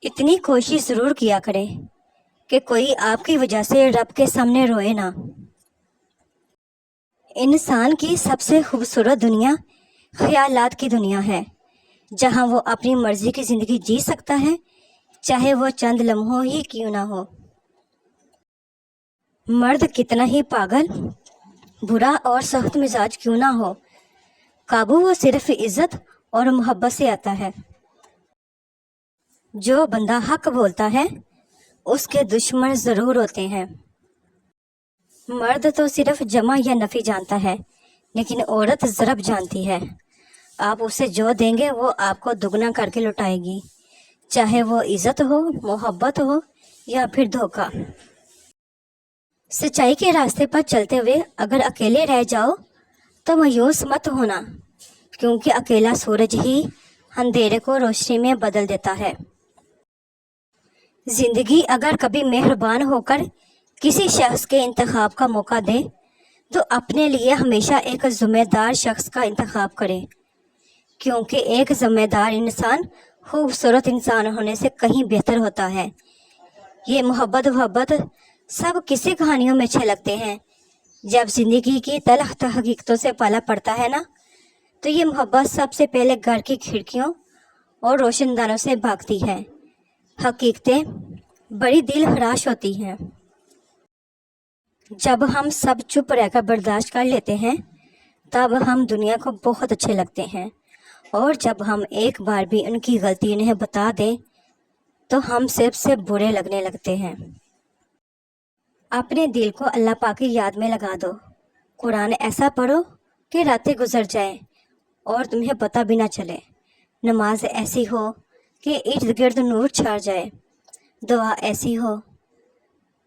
اتنی کوشش ضرور کیا کریں کہ کوئی آپ کی وجہ سے رب کے سامنے روئے نہ۔ انسان کی سب سے خوبصورت دنیا خیالات کی دنیا ہے، جہاں وہ اپنی مرضی کی زندگی جی سکتا ہے، چاہے وہ چند لمحوں ہی کیوں نہ ہو۔ مرد کتنا ہی پاگل، برا اور سخت مزاج کیوں نہ ہو، قابو وہ صرف عزت اور محبت سے آتا ہے۔ جو بندہ حق بولتا ہے اس کے دشمن ضرور ہوتے ہیں۔ مرد تو صرف جمع یا نفی جانتا ہے، لیکن عورت ضرب جانتی ہے۔ آپ اسے جو دیں گے وہ آپ کو دگنا کر کے لوٹائے گی، چاہے وہ عزت ہو، محبت ہو یا پھر دھوکہ۔ سچائی کے راستے پر چلتے ہوئے اگر اکیلے رہ جاؤ تو مایوس مت ہونا، کیونکہ اکیلا سورج ہی اندھیرے کو روشنی میں بدل دیتا ہے۔ زندگی اگر کبھی مہربان ہو کر کسی شخص کے انتخاب کا موقع دے تو اپنے لیے ہمیشہ ایک ذمہ دار شخص کا انتخاب کرے، کیونکہ ایک ذمہ دار انسان خوبصورت انسان ہونے سے کہیں بہتر ہوتا ہے۔ یہ محبت سب کسی کہانیوں میں اچھے لگتے ہیں، جب زندگی کی تلخ حقیقتوں سے پالا پڑتا ہے نا، تو یہ محبت سب سے پہلے گھر کی کھڑکیوں اور روشن دانوں سے بھاگتی ہے۔ حقیقتیں بڑی دل خراش ہوتی ہیں۔ جب ہم سب چپ رہ کر برداشت کر لیتے ہیں تب ہم دنیا کو بہت اچھے لگتے ہیں، اور جب ہم ایک بار بھی ان کی غلطی انہیں بتا دیں تو ہم سب سے برے لگنے لگتے ہیں۔ اپنے دل کو اللہ پاک کی یاد میں لگا دو، قرآن ایسا پڑھو کہ راتیں گزر جائیں اور تمہیں پتہ بھی نہ چلے، نماز ایسی ہو کہ ارد گرد نور چھا جائے، دعا ایسی ہو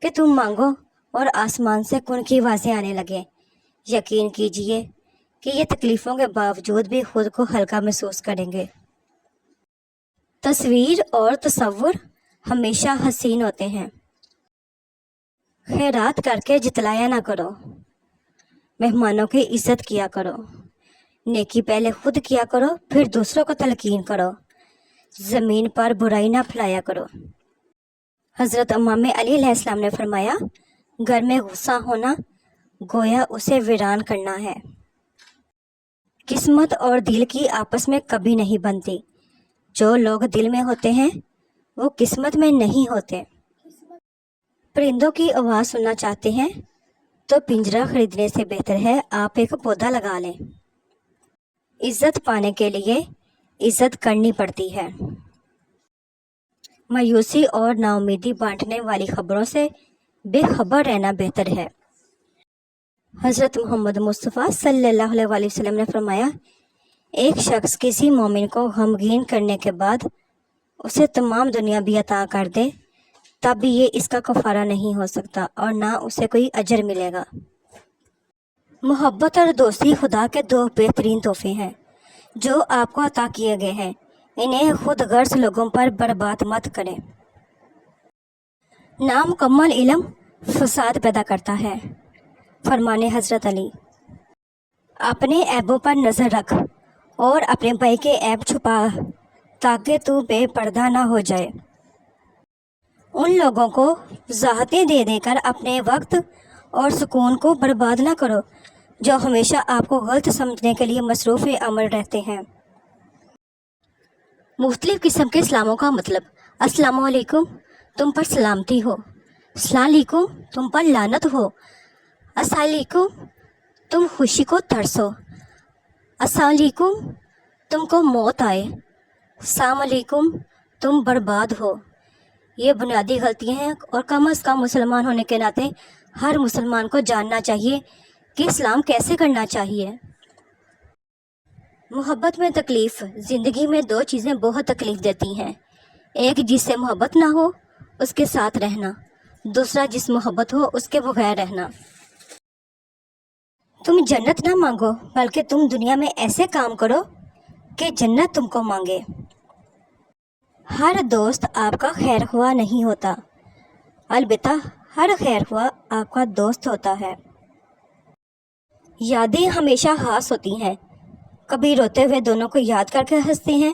کہ تم مانگو اور آسمان سے کن کی آوازیں آنے لگیں۔ یقین کیجئے کہ یہ تکلیفوں کے باوجود بھی خود کو ہلکا محسوس کریں گے۔ تصویر اور تصور ہمیشہ حسین ہوتے ہیں۔ خیرات کر کے جتلایا نہ کرو، مہمانوں کی عزت کیا کرو، نیکی پہلے خود کیا کرو پھر دوسروں کو تلقین کرو، زمین پر برائی نہ پھیلایا کرو۔ حضرت امام علی علیہ السلام نے فرمایا، گھر میں غصہ ہونا گویا اسے ویران کرنا ہے۔ قسمت اور دل کی آپس میں کبھی نہیں بنتی، جو لوگ دل میں ہوتے ہیں وہ قسمت میں نہیں ہوتے۔ پرندوں کی آواز سننا چاہتے ہیں تو پنجرہ خریدنے سے بہتر ہے آپ ایک پودا لگا لیں۔ عزت پانے کے لیے عزت کرنی پڑتی ہے۔ مایوسی اور نا امیدی بانٹنے والی خبروں سے بے خبر رہنا بہتر ہے۔ حضرت محمد مصطفیٰ صلی اللہ علیہ وآلہ وسلم نے فرمایا، ایک شخص کسی مومن کو غمگین کرنے کے بعد اسے تمام دنیا بھی عطا کر دے تب بھی یہ اس کا کفارہ نہیں ہو سکتا اور نہ اسے کوئی اجر ملے گا۔ محبت اور دوستی خدا کے دو بہترین تحفے ہیں جو آپ کو عطا کیے گئے ہیں، انہیں خود غرض لوگوں پر برباد مت کریں۔ نامکمل علم فساد پیدا کرتا ہے۔ فرمان حضرت علی، اپنے عیبوں پر نظر رکھ اور اپنے بھائی کے عیب چھپا تاکہ تو بے پردہ نہ ہو جائے۔ ان لوگوں کو وضاحتیں دے دے کر اپنے وقت اور سکون کو برباد نہ کرو جو ہمیشہ آپ کو غلط سمجھنے کے لیے مصروف عمل رہتے ہیں۔ مختلف قسم کے اسلاموں کا مطلب: السلام علیکم، تم پر سلامتی ہو۔ السلام علیکم، تم پر لعنت ہو۔ السلام علیکم، تم خوشی کو ترسو۔ السلام علیکم، تم کو موت آئے۔ السلام علیکم، تم برباد ہو۔ یہ بنیادی غلطیاں ہیں اور کم از کم مسلمان ہونے کے ناطے ہر مسلمان کو جاننا چاہیے کہ اسلام کیسے کرنا چاہیے۔ محبت میں تکلیف: زندگی میں دو چیزیں بہت تکلیف دیتی ہیں، ایک جس سے محبت نہ ہو اس کے ساتھ رہنا، دوسرا جس محبت ہو اس کے بغیر رہنا۔ تم جنت نہ مانگو بلکہ تم دنیا میں ایسے کام کرو کہ جنت تم کو مانگے۔ ہر دوست آپ کا خیر خواہ نہیں ہوتا، البتہ ہر خیر خواہ آپ کا دوست ہوتا ہے۔ یادیں ہمیشہ خاص ہوتی ہیں، کبھی روتے ہوئے دونوں کو یاد کر کے ہنستے ہیں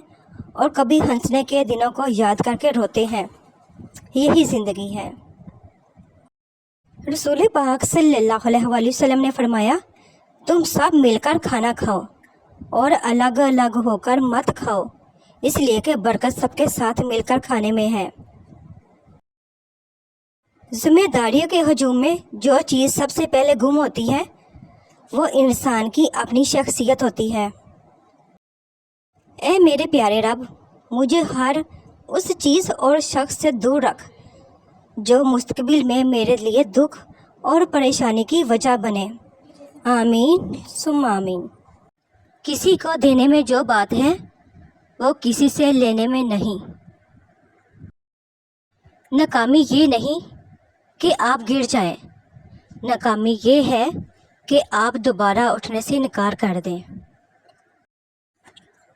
اور کبھی ہنسنے کے دنوں کو یاد کر کے روتے ہیں۔ یہی زندگی ہے۔ رسول پاک صلی اللہ علیہ وآلہ وسلم نے فرمایا، تم سب مل کر کھانا کھاؤ اور الگ الگ ہو کر مت کھاؤ، اس لیے کہ برکت سب کے ساتھ مل کر کھانے میں ہے۔ ذمہ داریوں کے ہجوم میں جو چیز سب سے پہلے گم ہوتی ہے وہ انسان کی اپنی شخصیت ہوتی ہے۔ اے میرے پیارے رب، مجھے ہر اس چیز اور شخص سے دور رکھ جو مستقبل میں میرے لیے دکھ اور پریشانی کی وجہ بنے۔ آمین ثم آمین۔ کسی کو دینے میں جو بات ہے وہ کسی سے لینے میں نہیں۔ ناکامی یہ نہیں کہ آپ گر جائیں، ناکامی یہ ہے کہ آپ دوبارہ اٹھنے سے انکار کر دیں۔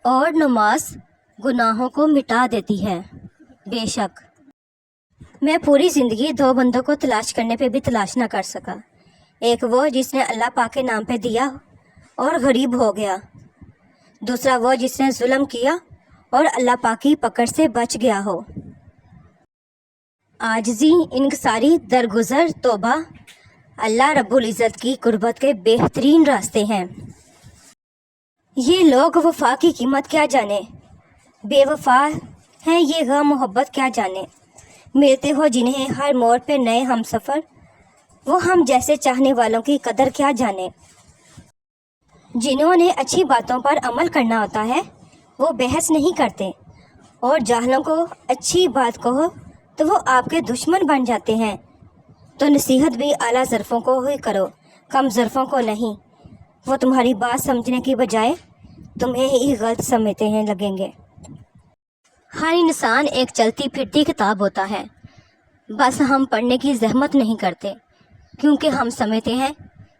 اور نماز گناہوں کو مٹا دیتی ہے۔ بے شک میں پوری زندگی دو بندوں کو تلاش کرنے پہ بھی تلاش نہ کر سکا، ایک وہ جس نے اللہ پاک کے نام پہ دیا اور غریب ہو گیا، دوسرا وہ جس نے ظلم کیا اور اللہ پاک کی پکڑ سے بچ گیا ہو۔ عاجزی، انکساری، درگزر، توبہ اللہ رب العزت کی قربت کے بہترین راستے ہیں۔ یہ لوگ وفا کی قیمت کیا جانے، بے وفا ہیں یہ غم محبت کیا جانے، ملتے ہو جنہیں ہر موڑ پہ نئے ہم سفر، وہ ہم جیسے چاہنے والوں کی قدر کیا جانے۔ جنہوں نے اچھی باتوں پر عمل کرنا ہوتا ہے وہ بحث نہیں کرتے، اور جاہلوں کو اچھی بات کہو تو وہ آپ کے دشمن بن جاتے ہیں۔ تو نصیحت بھی اعلیٰ ظرفوں کو ہی کرو، کم ظرفوں کو نہیں، وہ تمہاری بات سمجھنے کی بجائے تمہیں ہی غلط سمجھتے ہیں لگیں گے۔ ہر انسان ایک چلتی پھرتی کتاب ہوتا ہے، بس ہم پڑھنے کی زحمت نہیں کرتے کیونکہ ہم سمجھتے ہیں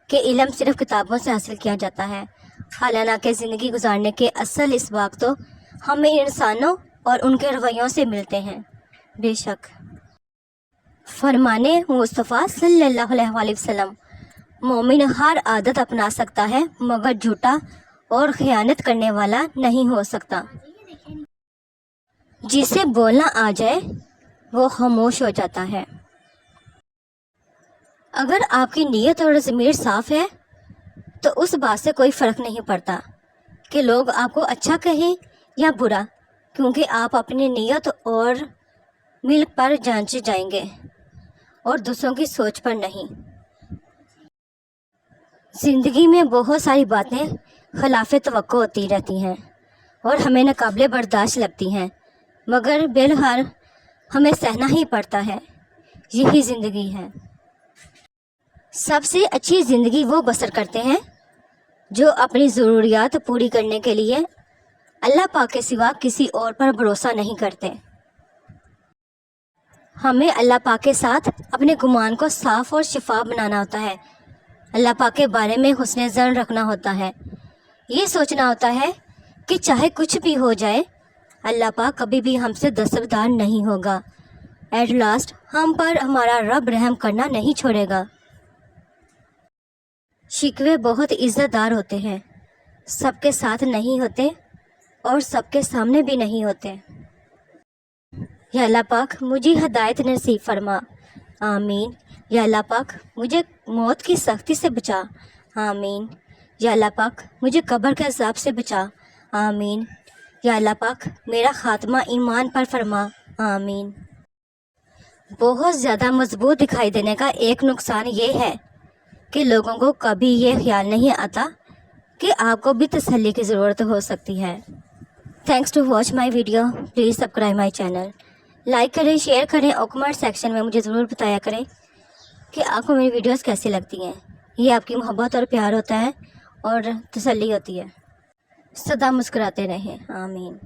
کہ علم صرف کتابوں سے حاصل کیا جاتا ہے، حالانہ کہ زندگی گزارنے کے اصل اسباق تو ہمیں انسانوں اور ان کے رویوں سے ملتے ہیں۔ بے شک فرمانے مصطفیٰ صلی اللہ علیہ وآلہ وسلم، مومن ہر عادت اپنا سکتا ہے مگر جھوٹا اور خیانت کرنے والا نہیں ہو سکتا۔ جسے بولنا آ جائے وہ خاموش ہو جاتا ہے۔ اگر آپ کی نیت اور ضمیر صاف ہے تو اس بات سے کوئی فرق نہیں پڑتا کہ لوگ آپ کو اچھا کہیں یا برا، کیونکہ آپ اپنی نیت اور ملک پر جانچے جائیں گے اور دوسروں کی سوچ پر نہیں۔ زندگی میں بہت ساری باتیں خلاف توقع ہوتی رہتی ہیں اور ہمیں ناقابل برداشت لگتی ہیں، مگر بالحال ہمیں سہنا ہی پڑتا ہے۔ یہی زندگی ہے۔ سب سے اچھی زندگی وہ بسر کرتے ہیں جو اپنی ضروریات پوری کرنے کے لیے اللہ پاک کے سوا کسی اور پر بھروسہ نہیں کرتے۔ ہمیں اللہ پاک کے ساتھ اپنے گمان کو صاف اور شفاف بنانا ہوتا ہے، اللہ پاک کے بارے میں حسن ظن رکھنا ہوتا ہے، یہ سوچنا ہوتا ہے کہ چاہے کچھ بھی ہو جائے اللہ پاک کبھی بھی ہم سے دستبردار نہیں ہوگا، ایٹ لاسٹ ہم پر ہمارا رب رحم کرنا نہیں چھوڑے گا۔ شکوے بہت عزت دار ہوتے ہیں، سب کے ساتھ نہیں ہوتے اور سب کے سامنے بھی نہیں ہوتے۔ یا اللہ پاک مجھے ہدایت نصیب فرما، آمین۔ یا اللہ پاک مجھے موت کی سختی سے بچا، آمین۔ یا اللہ پاک مجھے قبر کے عذاب سے بچا، آمین۔ یا اللہ پاک میرا خاتمہ ایمان پر فرما، آمین۔ بہت زیادہ مضبوط دکھائی دینے کا ایک نقصان یہ ہے کہ لوگوں کو کبھی یہ خیال نہیں آتا کہ آپ کو بھی تسلی کی ضرورت ہو سکتی ہے۔ Thanks to watch my video, please subscribe my channel, like کریں، شیئر کریں اور کمنٹ سیکشن میں مجھے ضرور بتایا کریں کہ آپ کو میری ویڈیوز کیسی لگتی ہیں۔ یہ آپ کی محبت اور پیار ہوتا ہے اور تسلی ہوتی ہے۔ سدا مسکراتے رہیں، آمین۔